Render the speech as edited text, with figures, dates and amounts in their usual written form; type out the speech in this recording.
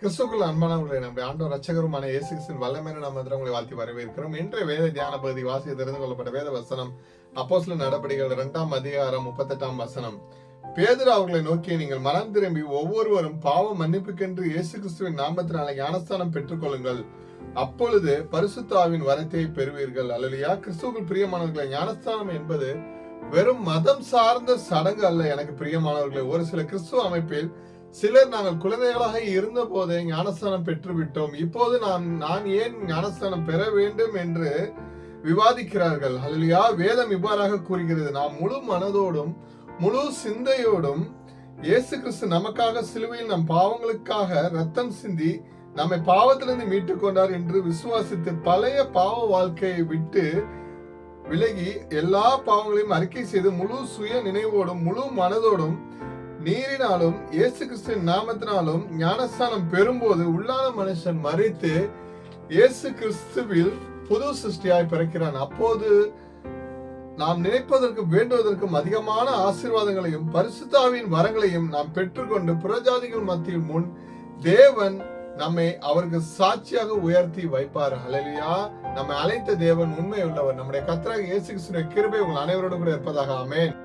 கிறிஸ்துக்குள் அன்பானவர்களை நம்முடைய ஆண்டவர் ரட்சகருமான இயேசு கிறிஸ்துவின் வல்லமையான நாமத்தில் உங்களை வாழ்த்தி வரவேற்கிறோம். இன்றைய வேத தியான பகுதி வாசிக்க தெரிந்து கொள்ளப்பட்ட வேத வசனம் அப்போஸ்தலர் நடபடிகள் 2ஆம் அதிகாரம் 38ஆம் வசனம். பேதுரு அவர்களை நோக்கி, நீங்கள் மனம் திரும்பி ஒவ்வொருவரும் பாவ மன்னிப்புக்கென்று இயேசு கிறிஸ்துவின் நாமத்தினால ஞானஸ்தானம் பெற்றுக் கொள்ளுங்கள், அப்பொழுது பரிசுத்த ஆவியின் வரத்தை பெறுவீர்கள். அல்லேலூயா. கிறிஸ்துவுக்குள் பிரியமானவர்களை, ஞானஸ்தானம் என்பது வெறும் மதம் சார்ந்த சடங்கு அல்ல. எனக்கு பிரியமானவர்களை, ஒரு சில கிறிஸ்துவ அமைப்பில் சிலர் நாங்கள் குழந்தைகளாக இருந்த போதே ஞானஸ்தானம் பெற்றுவிட்டோம், இப்போது நான் ஏன் ஞானஸ்தானம் பெற வேண்டும் என்று விவாதிக்கிறார்கள். அல்லேலூயா. வேதம் இவ்வாறாக கூறுகிறது, நாம் முழு மனதோடும் முழு சிந்தையோடும் இயேசு கிறிஸ்து நமக்காக சிலுவையில் நம் பாவங்களுக்காக ரத்தம் சிந்தி நம்மை பாவத்திலிருந்து மீட்டுக் கொண்டார் என்று விசுவாசித்து பழைய பாவ வாழ்க்கையை விட்டு விலகி எல்லா பாவங்களையும் அறிக்கை செய்து முழு சுய நினைவோடும் முழு மனதோடும் நீரினாலும் இயேசு கிறிஸ்துவின் நாமத்தினாலும் ஞானஸ்தானம் பெறும்போது உள்ளான மனுஷன் மரித்து இயேசு கிறிஸ்துவில் புது சிருஷ்டியாய் பிறக்கிறான். அப்போது நாம் நினைப்பதற்கு வேண்டுவதற்கும் அதிகமான ஆசீர்வாதங்களையும் பரிசுத்த ஆவியின் வரங்களையும் நாம் பெற்றுக்கொண்டு புறஜாதிகள் மத்தியில் முன் தேவன் நம்மை அவருக்கு சாட்சியாக உயர்த்தி வைப்பார். ஹல்லேலூயா. நம்மை அழைத்த தேவன் உண்மை உள்ளவர். நம்முடைய கர்த்தராகிய இயேசு கிறிஸ்துவின் கிருபை உங்கள் அனைவரோடு கூட இருப்பதாக. ஆமென்.